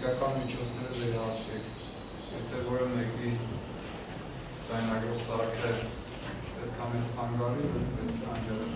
տեխնիկական միջոցները վերահսկեք, եթե որը մեկի ձայնագրող սարքը պետք է մեզ խանգարի, պետք է անջարել։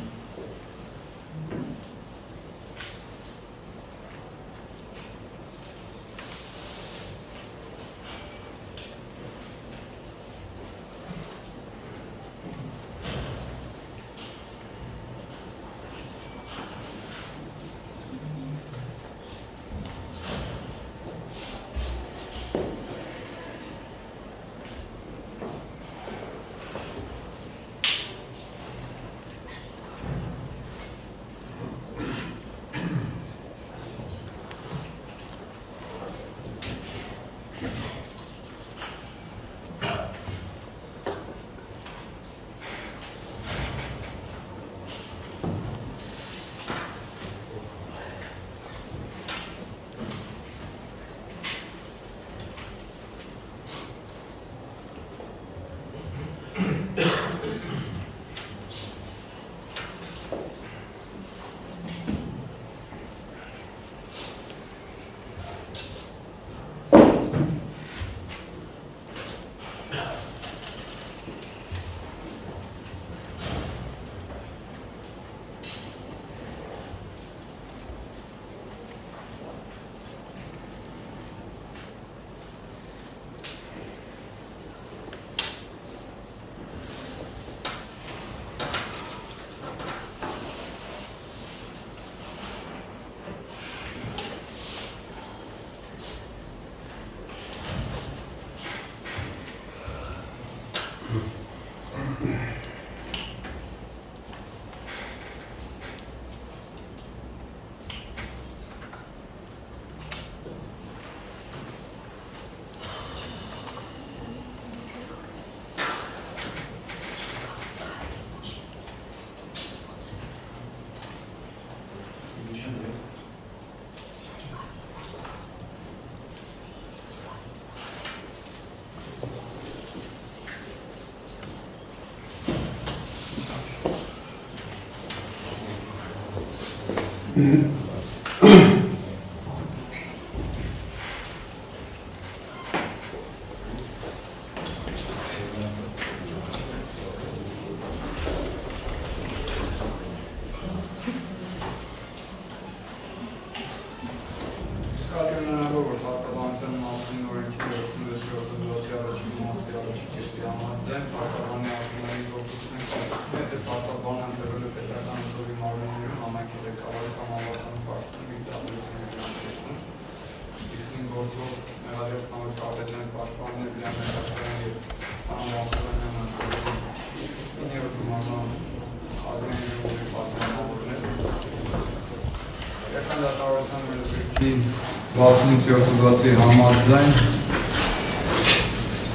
Ծրոցուղացի համաձայն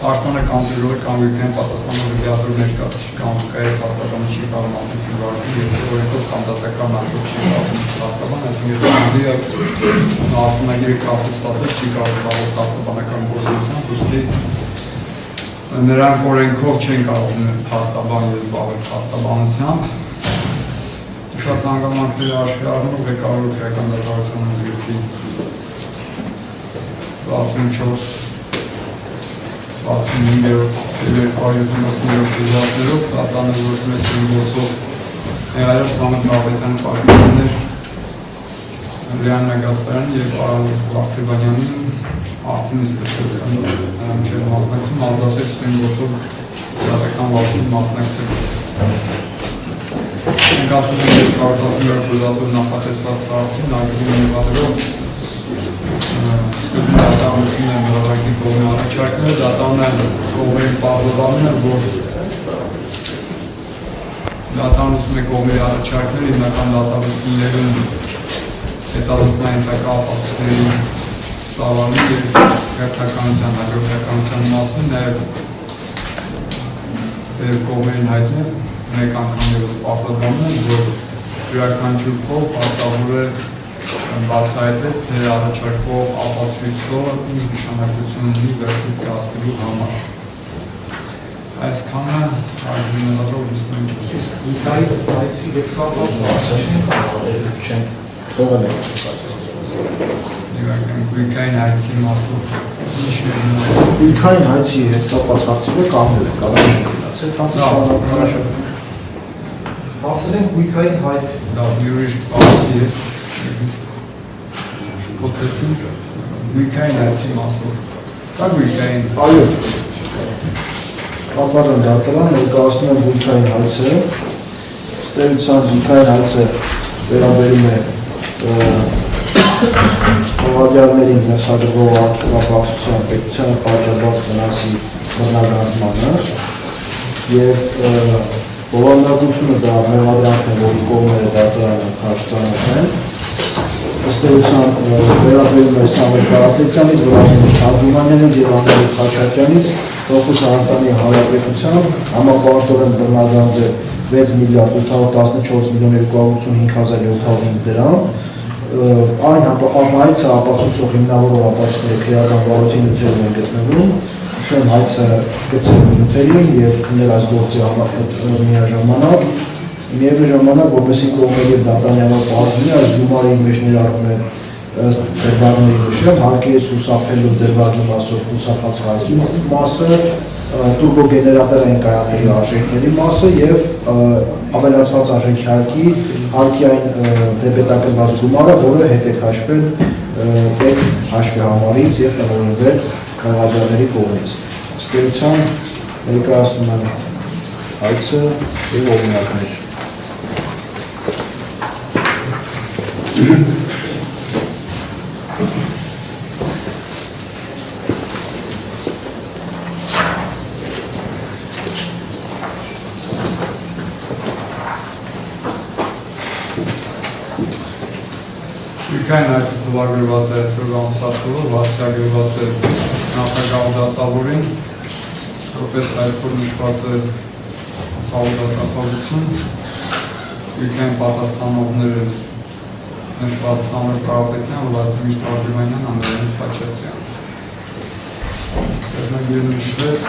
Պաշտպանը կամ դրորը կամ յուրքային պատասխանող լիազոր ներկայացուցիչ կամ վկայի փաստաբանը չի կարող մասնակցել վարքի և օրենքով կամ դատական ակտով չի կարող փաստաբան, այսինքն արտոնագիրը կասեցված է չի կարող զբաղվել փաստաբանական գործունեությամբ, ուստի նրանք օրենքով չեն կարող փաստաբան և զբաղվել փաստաբանությամբ։ Ուշած հանգամանքները հաշվի առնելով ղեկավարող քրեական դատավարության ազգիրքի 64 65-րդ 270-րդ դեպքերով դատանը որոշում է գործող Նեղարյալ Սամվել Կավեսյանի պաշտպաններ Լիան Նագասպարյանը և Արամ Վարդեվանյանին արդեն իսկական նրանք չեն մասնակցում, ազատել ստեն գործող դատական վարքում մասնակցել։ Մենք ասում ենք 217 զոզացով նախատեսված հարցին արգելում նվադրող սկզբին դատանությունն է մրավակի կողմի առաջարկները, դատանը կողմերի պարզաբանում է, որ դատանություն է կողմերի առաջարկները, հիմնական դատանություններում հետազոտման ենթակա ապացույցների ծավալի և հերթականության, հաջորդականության մասին, նաև կողմերին հայտնել, մեկ անգամ ևս պարզաբանում է, որ յուրաքանչյուր կողմ պարտավոր է բացահայտել, թե առաջարկվող ապացույցը ինչ նշանակություն ունի վերջին կայացնելու համար։ Այսքանը արգելումներով լսում ենք։ Միքայել այցի հետ կապված չեն կարող չեն թողնել։ Գույքային հայցի մասով Գույքային հայցի հետ կապված հարցերը կանգնել են, կարող են գնացել, Ասել են գույքային հայցի։ Դա յուրիշ պարտի հետ շփոթեցին գույքային հայցի մասով։ Դա գույքային։ Այո։ Պատվարժան դատարան ներկայացնում են գույքային հայցը։ Ստերության գույքային հայցը վերաբերում է հողադյալներին ներսադրվող արտադրության պետությանը պատճառված վնասի բռնագանձմանը եւ բովանդակությունը դա մեղադրանքն է, որի կողմերը դատարանը քաշծանոթ են։ Ըստ էության վերաբերում է Սամվել Կարապետյանից, Վլադիմիր Թաջումանյանից եւ Անդրեյ Խաչատյանից Տոկուս Հայաստանի Հանրապետության համապարտորեն բռնագանձ է 6 միլիարդ 814 միլիոն 285,705 դրամ։ Այն հայցը ապացուցող հիմնավորող ապացույցների քրեական վարորդի նյութերում են գտնվում, Շեն հայցը գծել նյութերին և քննել այս գործի միաժամանակ, միևնույն ժամանակ, որպեսզի կողմերի և դատարանյալ պահանջի այս գումարի մեջ ներառվում է ըստ դրվագների նշել, հարկերից խուսափելու դրվագի մասով խուսափած հարկի մասը, տուրբոգեներատորային կայանների արժեքների մասը և ավելացված արժեքի հարկի այն դեպետակրված գումարը, որը հետ է քաշվել պետ հաշվի համարից և տնօրինվել քաղաքացիների կողմից։ Ըստ էության ներկայացնում են հայցը և օրինակներ։ Գույքային հայցը թվագրված է այսօրվա ամսաթվով, վարձյագրված է նախագահ դատավորին, որպես այսօր նշված է խաղաղապահություն, գույքային պատասխանողները նշված Սամվել Կարապետյան, Վլադիմիր Թաջումանյան, Անդրեյ Խաչատյան։ Վերնագիր նշվեց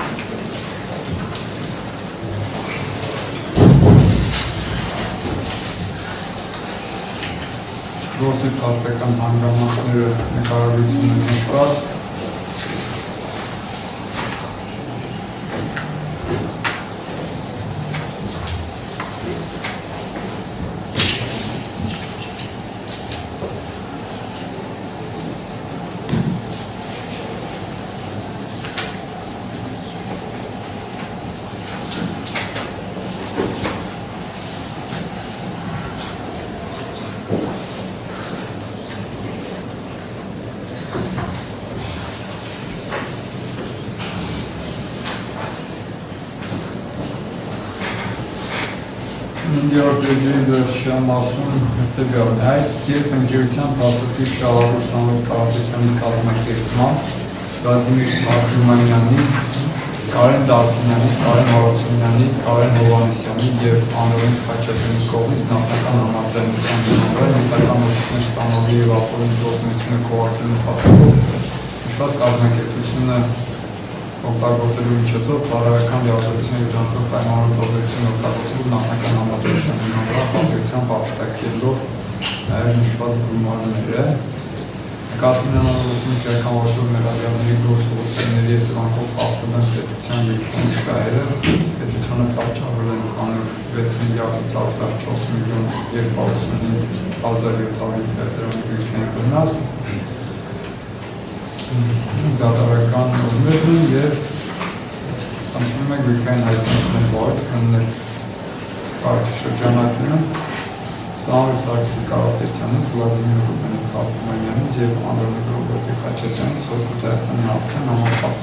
գործի փաստական հանգամանքները նկարագրությունը նշված վերջյան մասում հետևյալն է, երբ ընկերության փաստացի շահավոր Սամվել Կարապետյանի կազմակերպման, Վլադիմիր Թաջումանյանի, Կարեն Դարփինյանի, Կարեն Հարությունյանի, Կարեն Հովհաննիսյանի և Անդրեյ Խաչատյանի կողմից նախնական համաձայնության դիմաց նյութական օգուտներ ստանալու և ապօրինի գործունեությունը քողարկելու նպատակով նշված կազմակերպությունը օգտագործելու միջոցով ծառայական լիազորություն և դրանցով պայմանավորվածություն օգտագործելու նախնական համաձայնության դիմաց հանդերձությամբ ապշտակելով նաև նշված գումարները նկատի ունենալով ճեղքավորելով մեղադրաների գործողությունների և դրանքով խախտում են պետության երկրի շահերը, պետությանը պատճառել են անոր 6 միլիարդ 814 միլիոն 285,705 դրամի գույքային վնաս, դատարական ուզմերն են և խնդրում եք գույքային հայցնական վարդ քննել կարգի շրջանակները Սամվել Սարգսի Կարապետյանից, Վլադիմիր Թաջումանյանից և Անդրեյ Խաչատյանից Հոսպիտ Հայաստանի Հանրապետության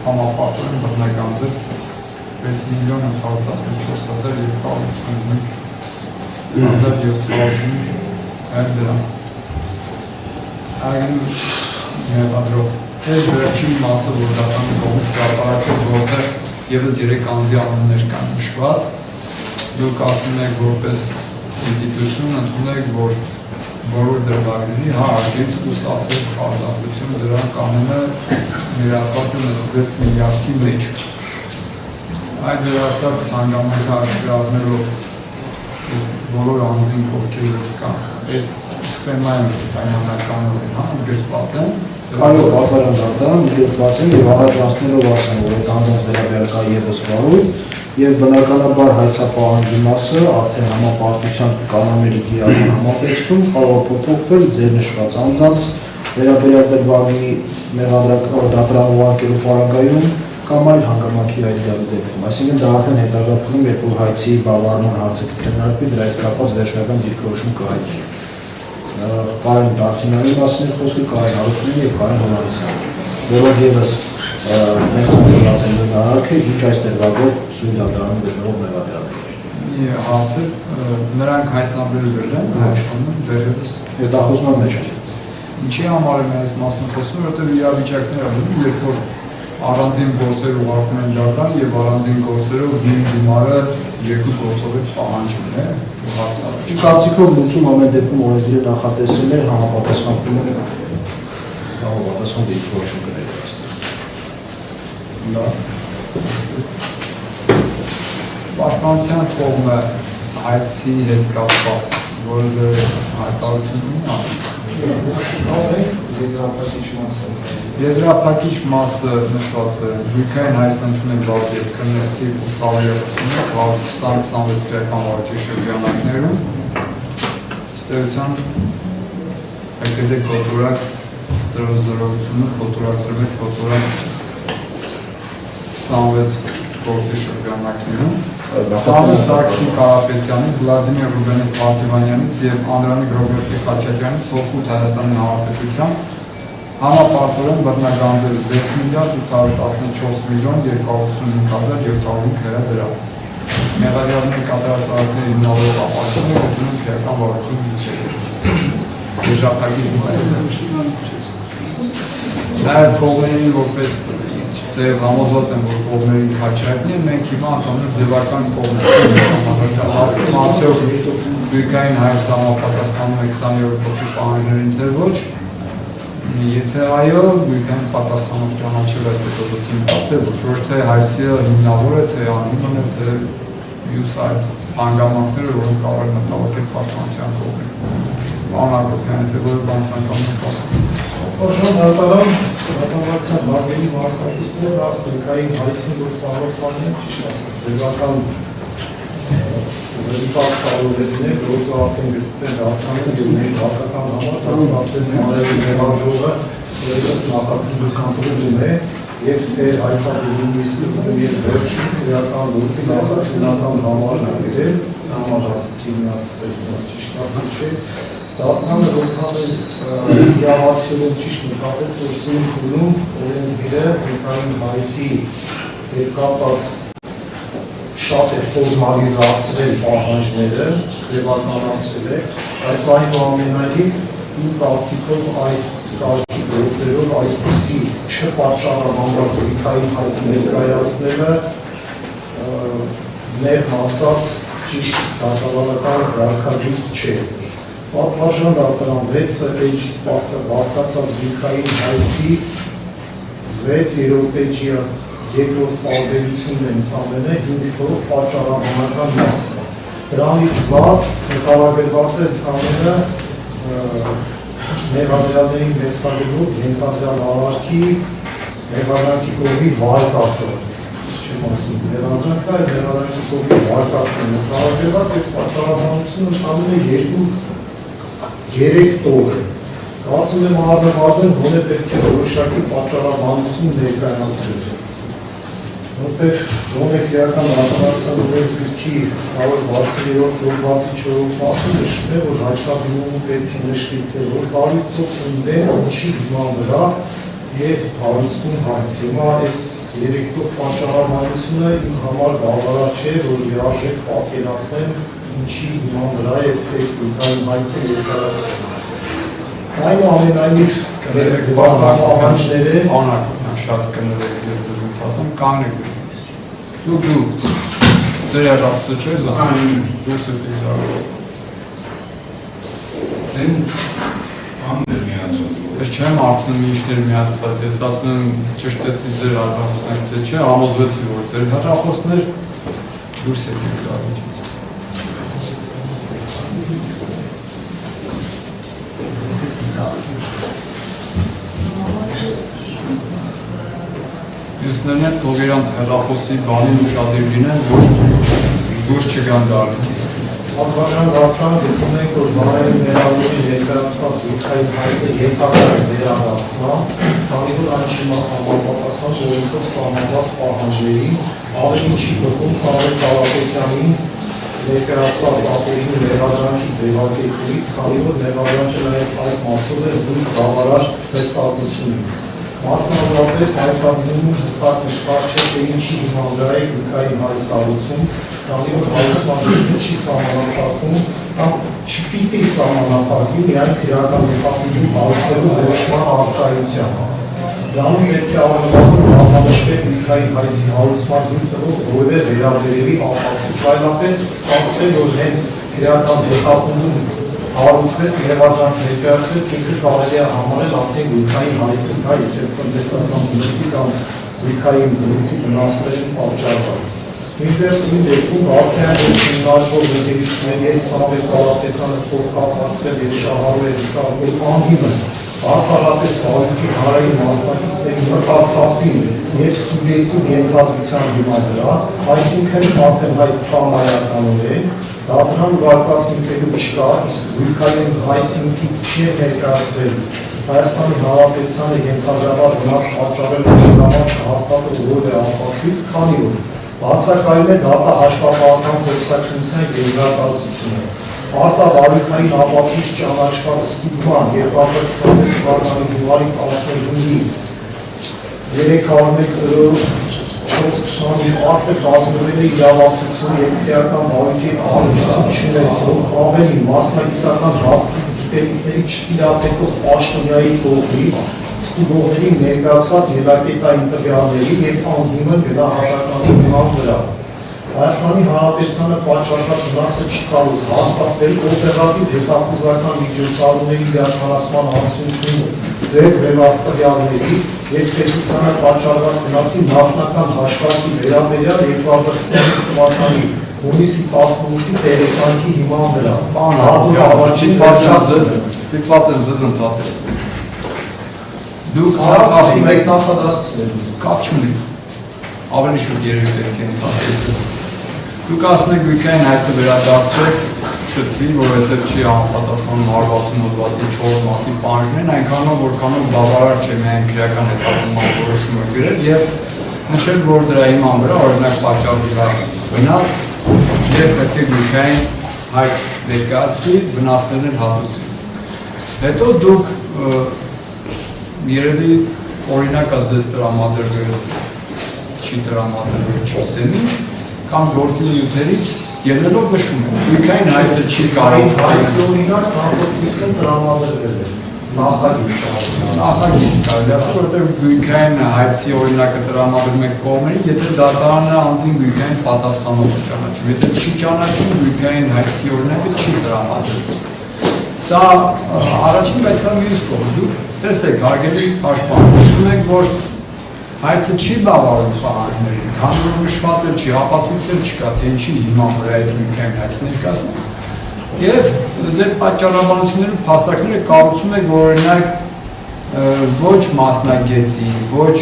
համապարտորեն բռնագանձել 6 միլիոն 814,255,705 դրամ։ Այգին հետադրող Այս վերջին մասը, որ դատարանի կողմից հրապարակվեց, որտեղ ևս 3 անձի անուններ կան նշված, դուք ասում եք որպես ինստիտուցիոն ընդունել, որ բոլոր դրվագների հարկից խուսափել խարդախություն դրանք անունը ներառված է 6 միլիարդի մեջ։ Այդ ձեր ասած հանգամանքը հաշվի առնելով բոլոր անձին ովքեր կան, այդ սխեմայում պայմանականով են, ընդգրկված են։ Այո, պատվարան դատարան ընդգրկված են եւ առաջացնելով ասեմ, որ այդ անձանց վերաբերյալ կա եւս վարույթ եւ բնականաբար հայցապահանջի մասը արդեն համապարտության կանոնների կիրառման համատեքստում կարող է փոփոխվել ձեր նշված անձանց վերաբերյալ դրվագի մեղադրական դատարան ուղարկելու պարագայում կամ այլ հանգամանքի հայտարարելու դեպքում։ Այսինքն դա արդեն հետագա փուլում, երբ որ հայցի բավարարման հարցը կքննարկվի, դրա հետ կապված վերջնական դիրքորոշում կհայտնի։ Կարեն Դարթինյանի մասին խոսքը, Կարեն Հարությունյանի եւ Կարեն Հովհաննիսյանի, որոնք եւս մեծ ծրված են նահանգը, ինչ այս դեպքով սույն դատարանում գտնվող մեղադրանքներ։ Հարցը նրանք հայտնաբերվել են Հայաստանում դեռևս հետախուզման մեջ են։ Ինչի համար եմ այս մասին խոսում, որովհետև իրավիճակներ ալնում, երբ որ առանձին գործեր ուղարկում են դատարան եւ առանձին գործերով դիմարը երկու գործով է պահանջում է հարցը։ Կարծիքով լուծում ամեն դեպքում օրենսդրի նախատեսել է համապատասխանում դիրքորոշում կներկայացնել։ Դա Պաշտպանության կողմը հայցի հետ կապված որևէ հայտարարություն ունի։ Եզրափակիչ մասը նշված է Լույքային Հայաստան ընդունել բաղդետ կներտիվ ու տավերասում 20-26 գրական վարույթի շրջանակներում ստեղության հայկեդե կոտորակ 008 կոտորակ 01 կոտորակ 26 գործի շրջանակներում Սամվել Սարգսի Կարապետյանից, Վլադիմիր Ռուբենի Պարտիվանյանից և Անդրանիկ Ռոբերտի Խաչատրյանից հողքույթ Հայաստանի Հանրապետության համապարտորեն բռնագանձել 6 միլիարդ 814 միլիոն 285,705 լրադրամ։ Մեղադրյալների կատարած արարքների հիմնավորող ապացույցները գտնվում քրեական վարույթի միջոցով։ Եզրափակիչ մասը նաև կողմերին որպես Եվ համոզված եմ, որ կողմերին քաչայտնի են, մենք հիմա ընդհանուր ձևական կողմերին արդյոք Լույքային Հայաստան համապատասխանում է 20-րդ փոքրի պահանջներին, թե ոչ, եթե այո, Լույքային պատասխանող ճանաչել այս մեթոդոցին կա, թե ոչ, ոչ թե հայցը հիմնավոր է, թե անհիմն է, թե մյուս այլ հանգամանքները, որոնք կարող են մտավարկել պաշտպանության կողմին։ Պարոն Արգոպյանը, թե որը բան ցանկանում եք ասել։ Խորժան դատարան դատարանության բաղերի մասնակիցները նախ Լույքային հայցին որ ծանոթանում են, ճիշտ ասած, ձևական վերիպակ կարողերին է, գործը արդեն գտնել դատարանում և մեր հարկական համար, հատկապես մարերի մեղադրողը վերջս նախաքննության փուլում է և թե հայցապետումից և վերջին քրեական գործի նախաքննական համարն անգրել, համար ասեցի միատ տեսնող ճիշտ արդեն չէ, Դատարանը որքան իրավացիորեն ճիշտ նկատեց, որ սույն փուլում օրենսգիրը Լույքային հայցի հետ կապված շատ է ֆորմալիզացրել պահանջները, ձևականացրել է, բայց այնուամենայնիվ իմ կարծիքով այս կարգի գործերով այսպիսի չպատճառաբանված Լույքային հայց ներկայացնելը մեղմ ասած ճիշտ դատարանական վարքագիծ չէ։ Պատվարժան դատարան 6-ը էջից բաղկացած Լույքային հայցի 6-րդ էջի երկրորդ պարբերությունն է ընդամենը 5 պատճառաբանական մասը։ Դրանից զատ նկարագրված է ընդամենը մեղադրյալների մեծագրով ենթադրյալ արարքի մեղադրանքի կողմի վարկածը։ Չեմ ասում մեղադրանքը, այլ մեղադրանքի կողմի վարկածն է նկարագրված եւ պատճառաբանությունը ընդամենը 2-3 տող է։ Կարծում եմ առնվազն գոնե պետք է որոշակի պատճառաբանություն ներկայացնել։ Որտեղ գոնե քրեական դատարանության օրենսգրքի 163-րդ 64-րդ մասում նշվում է, որ հայցաբերումը պետք է նշվի թե որ բարույթով ընդդեմ ինչի հիման վրա եւ հարուցվում հայց։ Հիմա այս 3 պատճառաբանությունը իմ համար բավարար չէ, որ լիարժեք պատկերացնեմ ինչի հիման վրա է այսպես Լույքային հայցը ներկայացնում։ Այնուամենայնիվ ձևական պահանջները Անակնան շատ կներեք և ձեզնթատում կանեք դուք ձեր երաժապսը չէ դուրս եք իզարով ես չեմ արցնում ինչներ միացված ես ասում եմ ճշտեցի ձեր հաճախոսներ թե չէ համոզվեցի որ ձեր հաճախոսներ դուրս եք իզարով Մյուսներն են թող իրանց հեռախոսի բանին ուշադիր լինեն, որ դուրս չգան դարիքից։ Պատվարժան Վարդան գտնում ենք, որ Վահանի ներառումի ներկայացված վիճակային հայցը ենթակա է վերադարձման, քանի որ այն չի համապատասխան ժողովրդով սահմանված պահանջներին, ավելի չի բխում Սամվել Կարապետյանին ներկայացված ապօրինի մեղադրանքի ձևակերպումից, քանի որ մեղադրանքը նաև այդ մասով է զույգ բավարար հստակությունից։ Մասնավորապես հայցադիմում հստակ նշված չէ, թե ինչի հիման վրա է վիճակային հայց հարուցում, քանի որ հարուցման դեպքում չի սահմանափակվում կամ չպիտի սահմանափակվի միայն քրեական նպատակի հարուցելու որոշման առարկայությամբ։ Դրանում պետք է առնվազն բավականաչվեր վիճակային հայցի հարուցման դեպքում որևէ վերաբերելի ապացույց, այլապես ստացվել, որ հենց քրեական նպատակում հարուցվեց, մեղադրանք ներկայացվեց, ինքը կարելի է համարել արդեն վիճակային հայցը կա, եթե տնտեսական բնույթի կամ վիճակային բնույթի վնասներին պատճառված։ Մինչդեռ սույն դեպքում բացի այն, որ քննարկվող ընկերությունների հետ Սամվել Կարապետյանը փոխկապակցվել եւ շահառու է դիտարկվել անդիմը, բացառապես բարույթի հանրային մասնակիցների մտածվածին եւ սուբյեկտիվ ենթադրության հիման վրա, այսինքն ակնհայտ կամայականորեն, դատարան վարկած նյութերում չկա, իսկ վիճակային հայցի ինքից չի ներկայացվել Հայաստանի Հանրապետությանը ենթադրաբար վնաս պատճառելու համար կհաստատել որևէ ապացույց, քանի որ բացակայում է դատահաշվապահական փորձարկության գերազանցությունը։ Արտավարույթային ապացույց ճանաչված ստուգման 2026 թվականի հունվարի 15-ի 301-04-20 ակտը կազմվել է իրավասություն եւ քրեական բարույթի առնչություն չունեցող ավելի մասնագիտական գիտելիքների չտիրապետող պաշտոնյայի կողմից ստուգողների ներկայացված ելակետային տվյալների եւ անդիմը գնահատականի հիման վրա։ Հայաստանի Հանրապետությանը պատճառված վնասը չի կարող հաստատվել օպերատիվ հետախուզական միջոցառումների իրականացման արդյունքում ձեր վերահսկողների եւ պետությանը պատճառված վնասի նախնական հաշվարկի վերաբերյալ 2025 թվականի հունիսի 18-ի տեղեկանքի հիման վրա։ Ստիպված եմ ձեզ ընդհատել։ Դուք ասում եք նախադասություն կապ չունի, ավելի շուտ երևի պետք է ընդհատել։ Դուք ասում եք վիճակային հայցը վերադարձրեք շտվի, որովհետև չի համապատասխանում 164 մասի պահանջներին, այնքանով որքանով բավարար չէ միայն քրեական հետապնդման որոշումը գրել եւ նշել, որ դրա հիման վրա օրինակ պատճառի վնաս եւ պետք է վիճակային հայց ներկայացվի, վնասներն հատուցի։ Հետո դուք երևի օրինակած ձեզ տրամադրվել չի տրամադրվել չգիտեմ ինչ կամ գործի նյութերից ելնելով նշում են վիճակային հայցը չի կարող հայցի օրինակ նախորդիստն տրամադրվել է նախագիծ կարելի ասել, որտեղ վիճակային հայցի օրինակը տրամադրում եք կողմերին, եթե դատարանը անձին վիճակային պատասխանող է ճանաչում, եթե չի ճանաչում վիճակային հայցի օրինակը չի տրամադրվում։ Սա առաջին, բայց սա մյուս կողմ, դուք տեսեք, հարգելի պաշտպան, նշում եք, որ հայցը չի բավարարում պահանջներին, քանի որ նշված էլ չի, ապացույց էլ չկա, թե ինչի հիման վրա է վիճակային հայցը ներկայացնում։ Եվ ձեր պատճառաբանություններում փաստարկները կառուցում եք, որ օրինակ ոչ մասնագետի, ոչ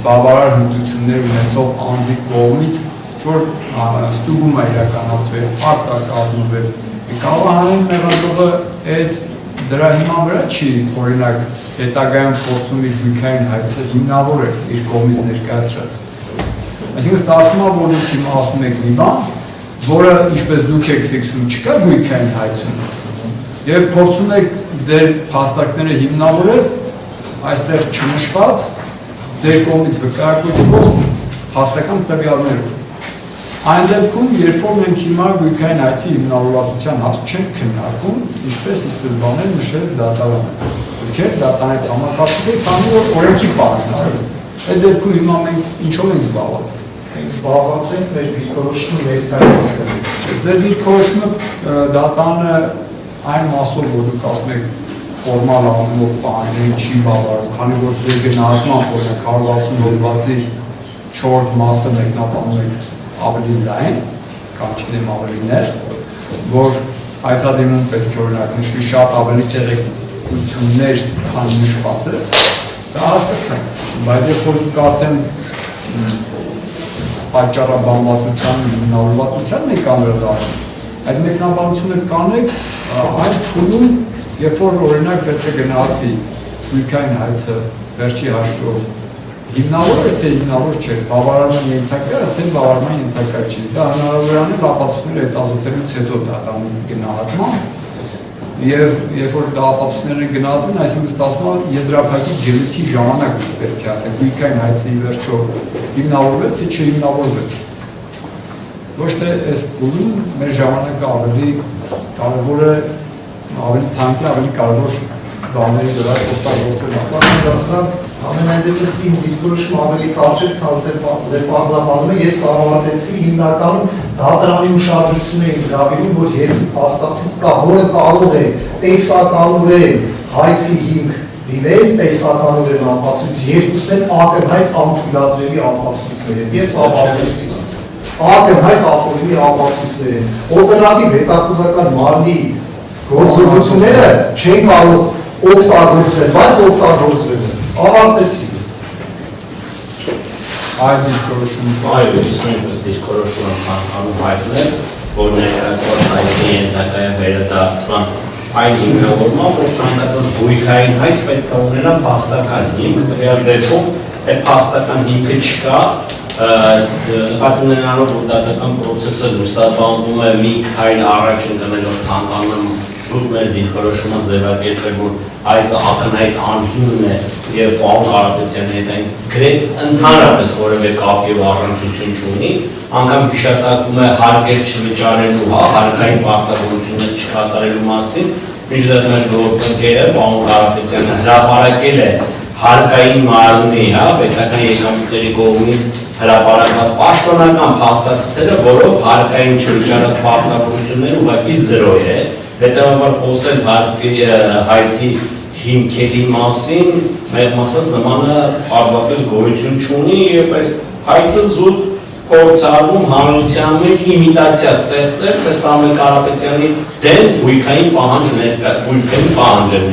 բավարար հմտություններ ունեցող անձի կողմից որ ստուգում է իրականացվել, ակտ է կազմվել, կարող հանեն մեղադրանքը այդ դրա հիման վրա չի, օրինակ հետագայում փորձում իր վիճակային հայցը հիմնավորել իր կողմից ներկայացրած։ Այսինքն ստացվում է, որ դուք հիմա ասում եք մի բան, որը ինչպես դուք եք ֆիքսում չկա վիճակային հայցում, եւ փորձում եք ձեր փաստարկները հիմնավորել այստեղ չնշված ձեր կողմից վկայակոչվող փաստական տվյալներով։ Այն դեպքում, երբ որ մենք հիմա վիճակային հայցի հիմնավորվածության հարց չենք քննարկում, ինչպես ի սկզբանե նշեց դատարանը։ Դուք եք դատարանի համակարգի, քանի որ օրենքի պահանջն է։ Այդ դեպքում հիմա մենք ինչով ենք զբաղված։ Մենք զբաղված ենք մեր դիրքորոշումը ներկայացնելու։ Ձեր դիրքորոշումը դատարանը այն մասով, որ դուք ասում եք ֆորմալ անունով պահանջներին չի բավարարում, քանի որ ձեր գնահատման օրինակ 160 հոդվածի 4 մասը մեկնաբանում եք ավելի լայն, կամ չգիտեմ ավելի նեղ, որ հայցադիմում պետք է օրինակ նշվի շատ ավելի գույություններ, քան նշված է, դա հասկացանք, բայց երբ որ դուք արդեն պատճառաբանվածության, հիմնավորվածության եք անդրադառնում, այդ մեկնաբանությունը կանեք այն փուլում, երբ որ օրինակ պետք է գնահատվի գույքային հայցը վերջի հաշվով հիմնավոր է, թե հիմնավոր չէ, բավարարման ենթակա է, թե բավարարման ենթակա չի, դա հնարավոր անել ապացույցները հետազոտելուց հետո դատանում գնահատման և երբ որ ապացույցները գնահատվեն, այսինքն ստացվում է եզրափակի ելույթի ժամանակ պետք է ասենք, գույքային հայցի վերջո հիմնավորվեց, թե չհիմնավորվեց։ Ոչ թե այս փուլում մեր ժամանակը ավելի կարևոր է, ավելի թանկ է, ավելի կարևոր բաների վրա օգտագործել։ Ամենայնտեղս իմ դիրքորոշումը ավելի կարճ է, քան ձեր պարզաբանումը, ես սահմանեցի հիմնականում դատարանի ուշադրությունը եմ գրավիլում, որ երբ հաստատություն կա, որը կարող է տեսականորեն հայցի հիմք լինել, տեսականորեն ապացույց, երկուսն են ակնհայտ անթույլատրելի ապացույցներ են, ես ապացույցի ակնհայտ ապօրինի ապացույցներ են, օպերատիվ հետախուզական մարմնի գործողությունները չեն կարող օգտագործվել, բայց օգտագործվել են։ Ավարտեցինք։ Այդ դիրքորոշումը։ Այո, իսկույնս դիրքորոշումը ցանկանում հայտնել, որ ներկայացված հայցի ենթակա է վերադարձման այն հիմնավորմամբ, որ ցանկացած գույքային հայց պետք է ունենա փաստական հիմք, տվյալ դեպքում այդ փաստական հիմքը չկա, նկատի ունենալով, որ դատական պրոցեսը լուսաբանվում է մի քայլ առաջ ընկնելով ցանկանում զուտ մեր դիրքորոշումը ձևակերպել, որ հայցը ակնհայտ անհիմն է և պարոն Կարապետյանի հետ այն գրեթե ընդհանրապես որևէ կապ և առնչություն չունի, անգամ հիշատակվում է հարկեր չվճարելու, հարկային պարտավորություններ չկատարելու մասին, մինչդեռ մեր գործընկերը պարոն Կարապետյանը հրապարակել է հարկային մարմնի, պետական եկամուտների կողմից հրապարակված պաշտոնական փաստաթղթերը, որով հարկային չվճարած պարտավորությունները ուղղակի զրո է, հետևաբար խոսել հայցի հիմքերի մասին, մեղմ ասած նմանը պարզապես գոյություն չունի և այս հայցը զուտ փորձառվում հանրության մեջ իմիտացիա ստեղծել, թե Սամվել Կարապետյանի դեմ գույքային պահանջ է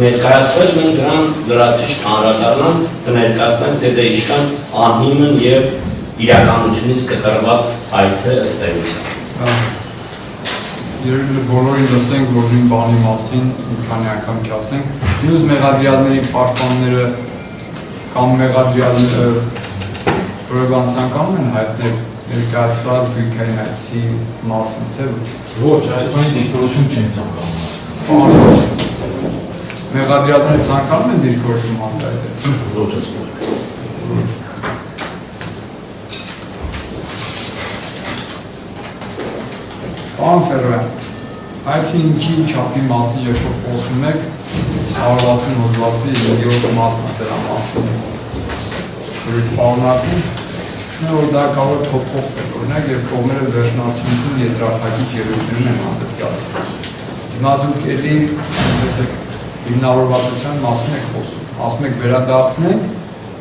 ներկայացվել, մենք դրան լրացիչ անդրադառնանք, կներկայացնենք, թե դա ինչքան անհիմն և իրականությունից կտրված հայց է ըստ էության։ Երբ բոլորին լսենք, որ նույն բանի մասին մի քանի անգամ չասենք, մյուս մեղադրյալների պաշտպանները կամ մեղադրյալները որևէ ցանկանում են հայտնել ներկայացված գույքային հայցի մասին, թե ոչ։ Ոչ, այս բանի դիրքորոշում չեն ցանկանում։ Մեղադրյալները ցանկանում են դիրքորոշում անդրադառնալ։ Ոչ, ասում։ Պարոն Ֆերոյան, հայցի հիմքի չափի մասին երբ որ խոսում եք, 160 հոդվածի 5-րդ մասն է դրա մասին եք պարունակում, շնորհ որ դա կարող է փոփոխվել, օրինակ երբ կողմերը վերջնարդյունքում եզրափակիչ ելույթներն են հանդես գալիս։ Հիմա դուք էլի հիմնավորվածության մասին եք խոսում, ասում եք վերադարձնենք,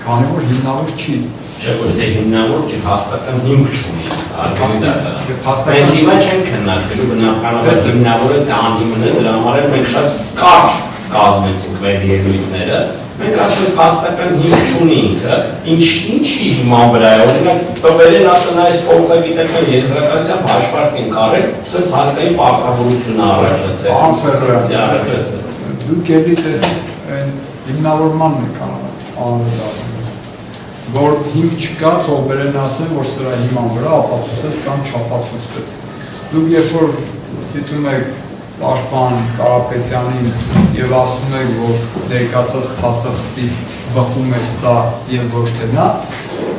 քանի որ հիմնավոր չի։ Չէ, ոչ թե հիմնավոր չի, հաստական հիմք չունի, մենք հիմա չենք քննարկելու բնականաբար հիմնավոր է, թե անհիմն է, դրա համար մենք շատ կարճ կազմեցինք մեր ելույթները, մենք ասում ենք հաստական հիմք չունի ինքը, ինչի հիման վրա է, օրինակ տվել են ասեն այս փորձագիտական եզրակացությամբ հաշվարկ ենք արել, սենց հարկային պարտավորություն առաջացել։ Դուք էլի տեսեք հիմնավորմանն եք անդրադառնում, որ հիմք չկա, թող բերեն ասեն, որ սրա հիման վրա ապացուցվեց կամ չապացուցվեց։ Դուք երբ որ ցիտում եք պաշտպան Կարապետյանին և ասում եք, որ ներկայացված փաստաթղթից բխում է սա և ոչ թե նա,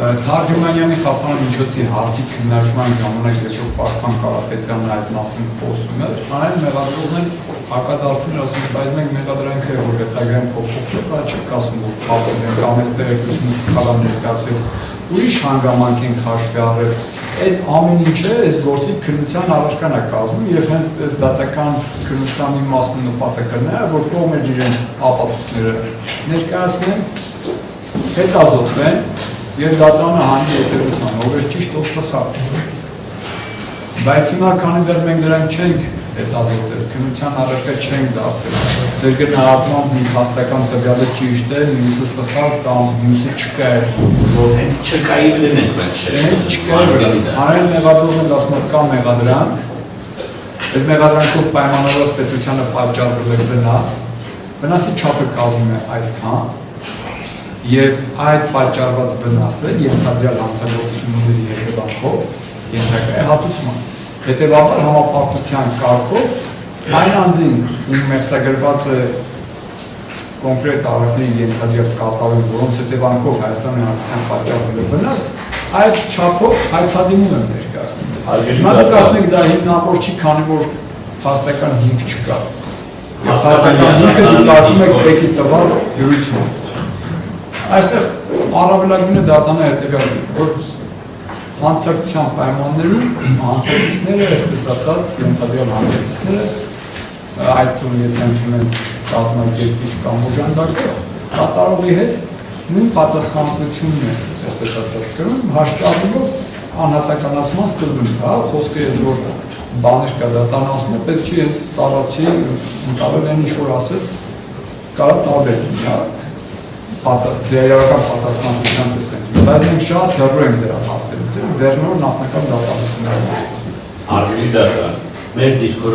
Թարգմանյանի խափանամիջոցի հարցի քննարկման ժամանակ երբ որ պաշտպան Կարապետյանը այդ մասին խոսում էր, այն մեղադրողն հակադարձում էր ասում, բայց մենք մեղադրանքը որ հետագայում փոփոխվեց, այդ չեք ասում, որ խափում են կամ այս տեղեկությունը սխալ ներկայացվել, ուրիշ հանգամանք ենք հաշվի առել։ Այդ ամեն ինչը այս գործի քննության առարկան է կազմում և հենց այս դատական քննության իմաստն ու նպատակը նա է, որ կողմերը իրենց ապացույցները ներկայացնեն, հետազոտվեն և դատարանը հանի հետևության, ով է ճիշտ, ով սխալ։ Բայց հիմա քանի դեռ մենք դրանք չենք հետազոտել, քննության առարկա չենք դարձել։ Ձեր գնահատմամբ մի փաստական տվյալը ճիշտ է, մյուսը սխալ կամ մյուսը չկա է, որ Հենց չկայի վրան ենք մենք հենց չկա է։ Հանրային մեղադրողն էլ ասում է կա մեղադրանք, այս մեղադրանքով պայմանավորված պետությանը պատճառվել է վնասի չափը կազմում է այսքան, եւ այդ պատճառված վնասը ենթադրյալ հանցագործությունների հետևանքով ենթակա է հատուցման։ Հետևաբար համապարտության կարգով այն անձին, ում մեղսագրված է կոնկրետ արարքների ենթադրյալ կատարում, որոնց հետևանքով Հայաստանի Հանրապետության պատճառվել է վնաս, այդ չափով հայցադիմում եմ ներկայացնում։ Մանրկասում եք դա հիմնավոր չի, քանի որ փաստական հիմք չկա։ Փաստական հիմքը դիտարկում եք պետքի տված դյուրություն։ Այստեղ առավելագույնը դատանը հետևյալն է, որ հանցակցության պայմաններում հանցակիցները, այսպես ասած, ենթադրյալ հանցակիցները, այդ թվում եթե ընդունում են կազմակերպիչ կամ օժանդակը, կատարողի հետ նույն պատասխանատվությունն է, այսպես ասած, կրում, հաշվառելով անհատականացման սկզբունքը, խոսքը ես որ բաներ կա դատան ասում է, պետք չի հենց տարածի ընկալել են ինչ-որ ասվեց, կարա տարբեր, դերական պատասխանատվության տեսենք, բայց մենք շատ հեռու ենք դրա հասնելուց, դեռ նոր նախնական դատանցություններ։ Արժի դատան, մեր դիսկուրս